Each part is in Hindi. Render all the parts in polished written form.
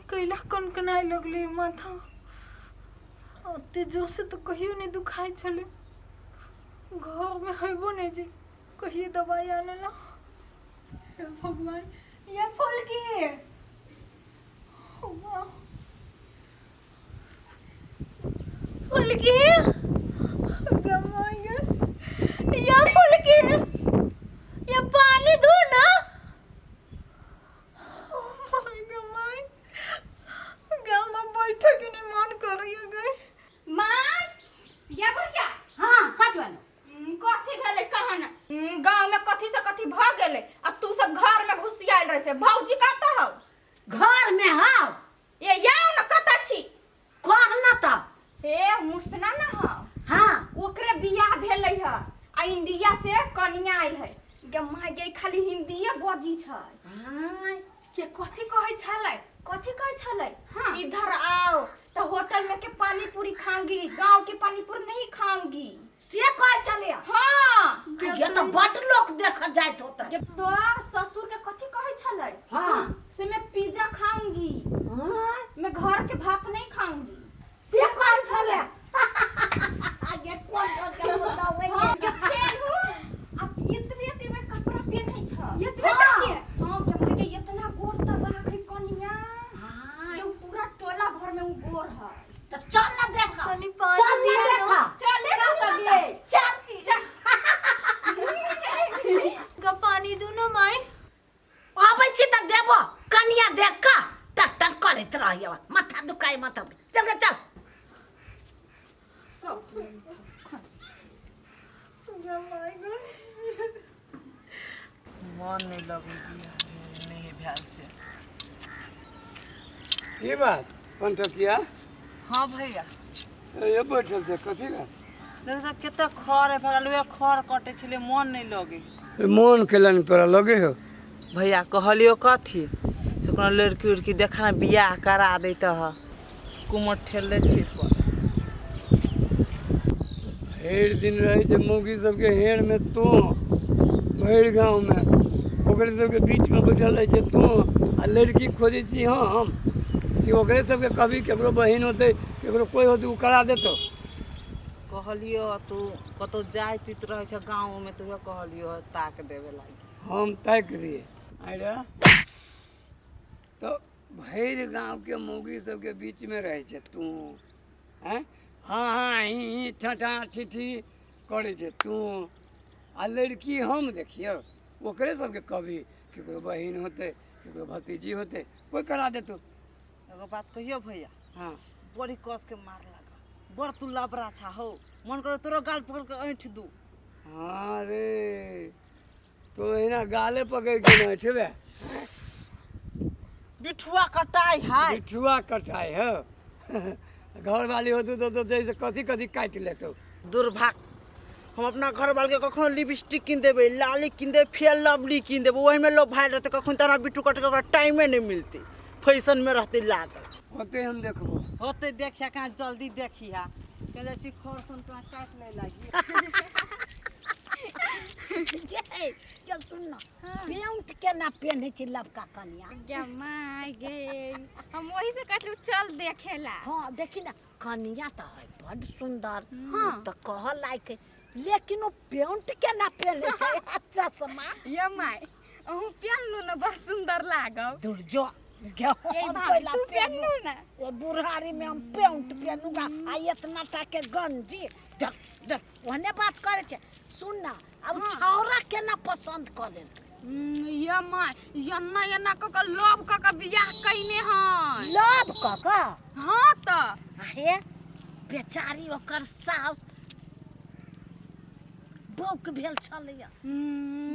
कैला कनकनाए लगले माथा अते जोर से तो कहियो नहीं दुखाई छले। घर में हेबो नहीं जे कहिए दवाई आने ला। हे भगवान ये फूल की है। फूल की या फूल की या पानी दो ना। बैठे के नहीं मन करिए गए मां या भैया हां कथवन कथी भेले कहा ना गांव में कथी से कथी भ गेले अब तू सब घर में घुसियाल रहे छे। भौजी कहता हो घर में हां ये याव न कता छी कह न त ए मुसना न हो हां ओकरे बियाह भेलै ह आ इंडिया से कन्या आइल है गे माय गे खाली हिंदीए बजी छै। हां के कथी कहै छलै कथी कहै छलै हां इधर आओ तो होटल में के पानी पूरी खाऊंगी गांव की पानी पूरी नहीं खाऊंगी से कह चले हां ये तो बट लोग देख जाइत होता जब तो ससुर के कथी कहै छलै हां से मैं पिज्जा खाऊंगी मैं घर के भात नहीं खाऊंगी से कह चले ये कौन के बतावे के फेन हूं अब इतने में कपड़ा पहनै छ इतने के हां जब के इतना गोर तबा है कनिया हां ये पूरा टोला भर में उ गोर है तो चल ना देखा कनी पानी चल ना देखा चले तबिए चल का पानी दो ना माई। आबै छी त देबो कनिया देख का टक टक करैत रहियो माथा दुखाई माथा चल चल मन नहीं लगे नहीं भैल से। ये बात पंटकिया हाँ भैया ये बैठल से कथी का देख सब केते खर है भगल वे खर कटे छले मन नहीं लगे। मन केलन तोरा लगे हो भैया कहलियो कथी से कोनो लड़की उड़की देखा बियाह करा देत ह कुमर ठेले छी पर हेर दिन रहे जे मौगी सबके हेर में तो भैर गांव में ओकरे सबके बीच में बैठल रहे छे तो आ लड़की खोजे छी हम कि ओकरे सबके कभी केकरो बहिन होते केकरो कोई होते उ करा देतो। कहलियो तू कतो जाय चित रहे छ गांव में तू कहलियो ताक देवे लागी हम तय करिए अरे तो भैर गांव के मौगी सबके बीच में रहे छे तू हैं हाँ हाँ ही ठठा ठिठी करे छे तू आ लड़की हम देखियो ओकरे सबके कभी केकरो बहिन होते केकरो भतीजी होते कोई करा देतो। एगो बात कहियो भैया हाँ बड़ी कस के मार लगा बड़ तू लबरा छा हो मन करे तोरो गाल पकड़ के ऐंठ दू। हाँ रे तो इना गाले पकड़ के न ठेबे बिठुआ कटाई है बिठुआ कटाई हो घर वाली होती तो जैसे कथी कथी काट लेतो। दुर्भाग हम अपना घर वाले के कखन लिपस्टिक किन देबे लाली किन देबे फेयर लवली किन देबे वही में लोग भाई रहते कखन तना बिठू कट के टाइमे नहीं मिलती फैशन में रहते लागल होते हम देखबो होते देखिया कहाँ जल्दी देखिया के जाय छी खर सन तो काट ले लागी ये चल सुन ना पेंट के ना पहने छी लबका कनिया जमाई गे हम वही से कहलू चल देखेला। हां देखी ना कनिया तो है बड़ सुंदर हां तो कह लायक लेकिन वो पेंट के ना पहने छै अच्छा समा ये माय अहू पहन लो ना बड़ सुंदर लागब दूर जो ये भाभी तू पहन लो ना ये बुढ़ारी में हम पेंट पहनूंगा आ इतना टा के गंजी देख देख ओने बात करे छे सुन ना अब छौरा के ना पसंद करे ये माय यन्ना क लोभ क बियाह कइने हन लव का हां त अरे बेचारी ओकर सास बौक भेल छलैया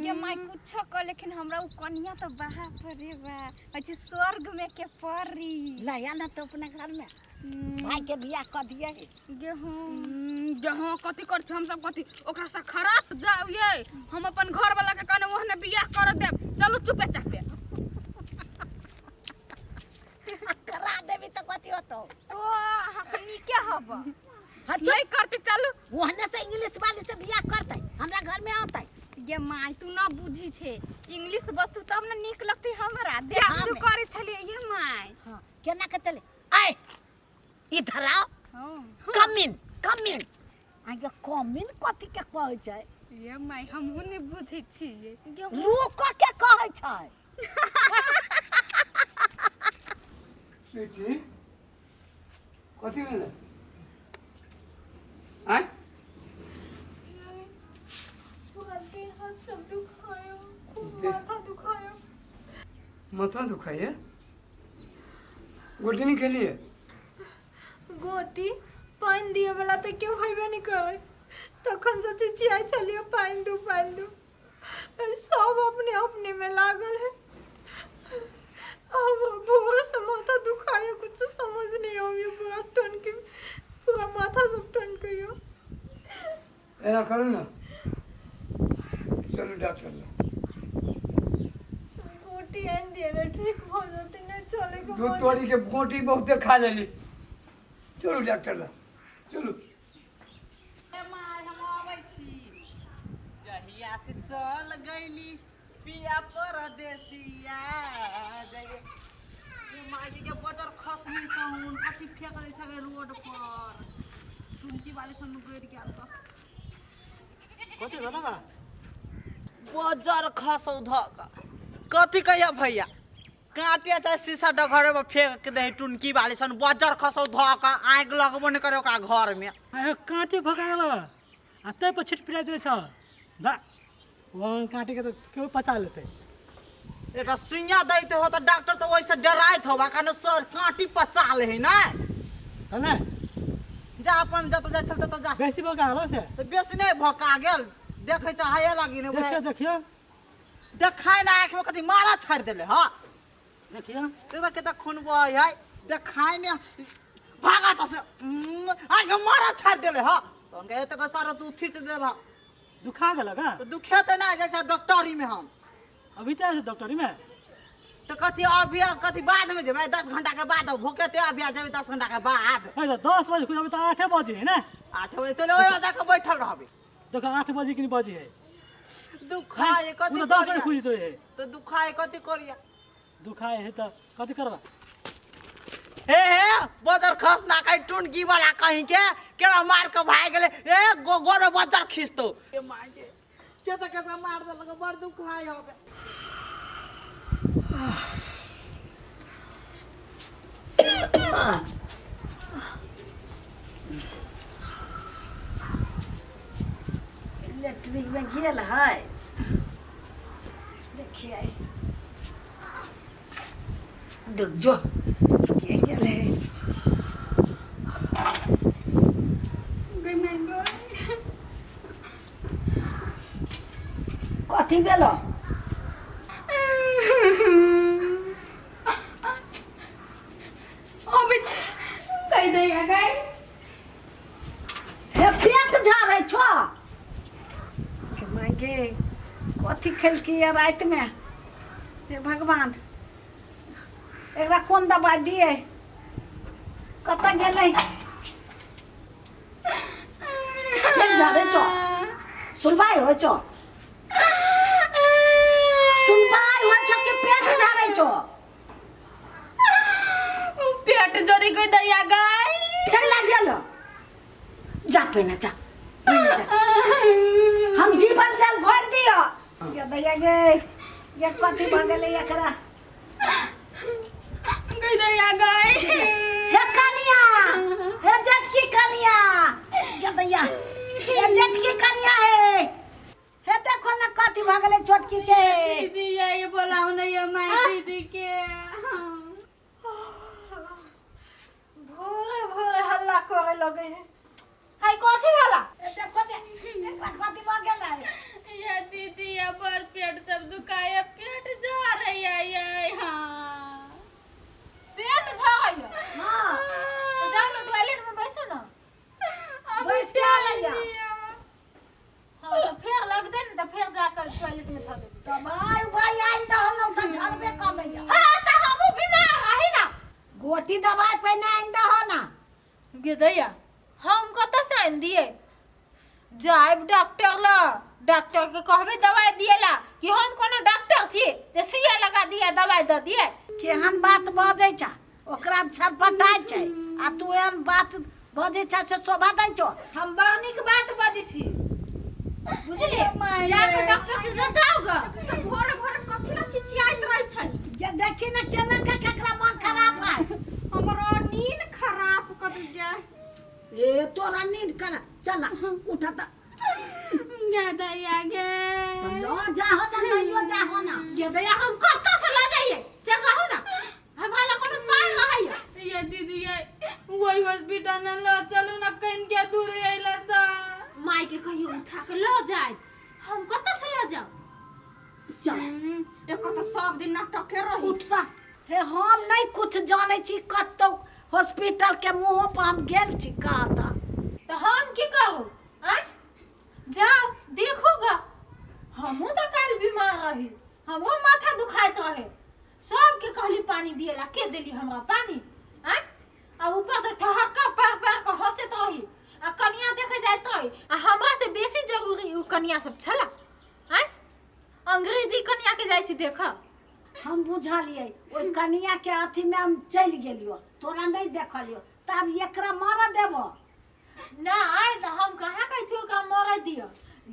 ये माय कुछो क लेकिन हमरा उ कन्या तो बाहा परे बा अछि स्वर्ग में के परी लाया ना तो अपने घर में भाई के बियाह कर दिए गेहूं कथी कर हम सब कथी ओकरा से खराब जाऊ ये हम अपन घर वाला के कने ओहने बियाह कर देब चलू चुपे चापे करा देबी तो कथी होतो तो हसनी के हब हाँ, नहीं करते चलू ओहने से इंग्लिश वाली से बियाह करते हमरा घर में आते ये माय तू ना बुझ बुझी छे इंग्लिश वस्तु तब न नीक लगती हमरा देख हाँ, जो मैं- करे छलिए ये माय हाँ केना के चले आए इधर आओ हां कम इन आगे कम इन कथी के कहै छै ये माय हमहु ने बुझै छिए रुक के कहै छै स्वीटी कथी भेलै आय पूरा दिन हाथ सब दुखाया खूब माथा दुखाया माथा दुखाइए गोटी नहीं खेलिए गोटी पानी दिए वाला तो क्यों होइबे नहीं करे तखन से चिचियाई छलियो पानी दू सब अपने अपने में लागल है अब भोर से माथा दुखाया कुछ समझ नहीं आवी पूरा टन के पूरा माथा सब टन गयो ऐना करो ना चलो डॉक्टर लो गोटी आन दिए ना ठीक हो जाते ना चले को दूध तोड़ी के गोटी बहुत खा लेली चलो डॉक्टर लो चलो जहिया से चल गईली पिया परदेसिया जाइए माई के बजर खसनी सहुन कथी फेकले छले रोड पर टुनकी वाले सन गिर गेल त कथी भेल बा बजर खसौ धक कथी कहिया भैया काटे चाहे शीशा डघरे में फेंक के दे टुनकी वाले सन बजर खसौ धक आग लगबो न करे ओकरा घर में आयो कांटे भगा गेल बा आ तै पर छिट पिरा दे छ दा वो कांटे के तो क्यों पचा लेते एटा सुइया दैते हो त डॉक्टर तो वैसे डराइत होबा काने सर कांटी पचा ले है ना है ना जा अपन जत जाय छल त जा बेसी भगा गेल से त बेसी नहीं भका गेल देखे चाहे लगी ने देखियो देखाय ना आँख में कथी मारा छाड़ देले हाँ देखियो देखा कितना खून बह है देखाय ने भागा से आँख में मारा छाड़ देले हाँ तो उनके ये तक सारा तू खींच दे रहा दुखा गेल का तो दुखे तो ना जैसे डॉक्टरी में हम अभी चाहे डॉक्टरी में तो कथी अभी कथी बाद में जेबै 10 घंटा के बाद भूखे ते अभी आ जेबै 10 घंटा के बाद है तो 10 बजे खुल अभी तो 8 बजे है ना 8 बजे तो ले जाके बैठल रहबे देखो 8 बजे की बजे है दुखाए कथी तो 10 बजे खुली तो है तो दुखाए कथी करिया दुखाए है तो कथी करबा हे बजर खस ना कहीं टुनकी वाला कहीं के केड़ा मार के भाग गेले ए गोरे बजर खींचतो ए मार के तो कैसे मार दे लगे बड़ दुखाए होबे इलेक्ट्रिक में गेल है देखिए दूर जो के गेल है कथी भेलो कह देगा गई हे पेट झाड़ै छो के मांगे कथी खेलकी है रात में हे भगवान एकरा कौन दवाई दिए कत गेलै पेट झाड़ै छो सुनवाई हो छो सुनवाई हो छो के पेट झाड़ै छो पेट जरी गई दैया गई फिर लग गेलो जा पहिने जा हम जीवन जल भर दियो ये दैया गे ये कथी भ गेलै एकरा गई दैया गई हे कनिया हे जटकी कनिया ये दैया हे जटकी कनिया है हे देखो ना कथी भ गेलै छोटकी के दीदी ये बोलाओ ना ये माय दीदी के भोरे भोरे हल्ला करे लगे है हाय कथी भेला ए देखो ने एकरा कथी भ गेलै ये दीदी ये पर पेट सब दुखाए पेट जा रही है ये हाँ पेट झाड़ियो हां तो जाओ ना टॉयलेट में बैसो ना बैस के आ लैया हाँ तो फिर लग दे ना तो फिर जाकर टॉयलेट में था दे तो भाई आइन तो हम लोग तो झरबे कमैया हाँ तो हम बीमार रही ना गोटी दवाई पे ना आइन दो ना गे दैया हम कत से आन दिए जाए डॉक्टर ला डॉक्टर के कहबे दवाई दिएला कि हम कोनो डॉक्टर छी जे सुइया लगा दिए दवाई दऽ दिए। केहन बात बजै छ ओकरा छरपटाइ छै आ तू एहन बात बजै छ से शोभा दै छो। हम बड़ नीक बात बजै छी बुझलिए। जाके डॉक्टर से जाओ ग। सब भोर भोर कथि ला चिचियाइत रहै छै। जे देखी न केना के केकरा मन खराब है। हमरा नींद खराब कर जाए। ए तोरा नींद कर चला उठा त गदया गे लो जाहो न नहियो जाहो न। ये दया हम कत्ता से ला जाइए से कहू ना। हमारा कोनो पाई रहै ये दीदी ये वही हॉस्पिटल में ल चलू ना कहीं के दूर आइला सा। माई के कहियो उठा के लो जाए। हम कत्ता से ला जाओ। चल एक तो सब दिन नाटके रही। उठता हे हम नहीं कुछ जाने छी कत्तो हॉस्पिटल के मुंह पर हम गेल छी कहता। तो हम की करू आ जाओ देखोगा। हमहू तो कल बीमार रही हमहू माथा दुखाइत रहे। सबके कहली पानी दिएला के देली हमरा पानी आ ऊपर तो ठहक्का पैर पैर के हंसत रही आ कनिया देखे जाइत रही आ हमरा से बेसी जरूरी उ कनिया सब छला अंग्रेजी कनिया के जाइ छी देख। हम बुझलिए ओइ कनिया के अथी में हम चल गेलियो तोरा नहीं देखलियो तब एकरा मार देबो। ना आइ त हम कहाँ कहै छियो का मर दियो।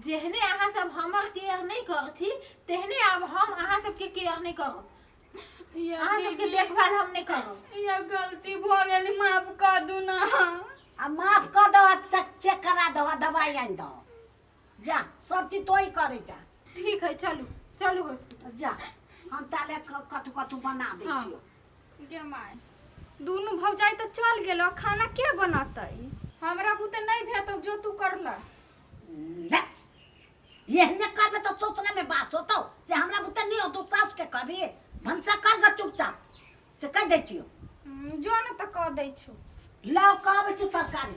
जेहने अहाँ सब हमर केयर नहीं करथी तेहने अब हम अहाँ सबके केयर नहीं करब। अहाँ सबके देखभाल हम नहीं करब। ये गलती भ गेली माफ कर दू ना। आ माफ कर दो चेक करा दो दवाई आन दो जा सब चीज तो ही करे जा। ठीक है चलू चलू हॉस्पिटल जा हम ताले कथु कथु बना दे हाँ। छियो। गे माय दोनों भौजाई तो चल गेलो खाना के बनातै। हमरा बुते नहीं भेटौ जो तू करला। ले ये करबे तो सोचने में बात होतो जे हमरा बुते नहीं हो तो सास के कभी भंसा कर ग चुपचाप से कह दे छियो। जो न त कह दै छु। लाओ कहबे चुप तरकारी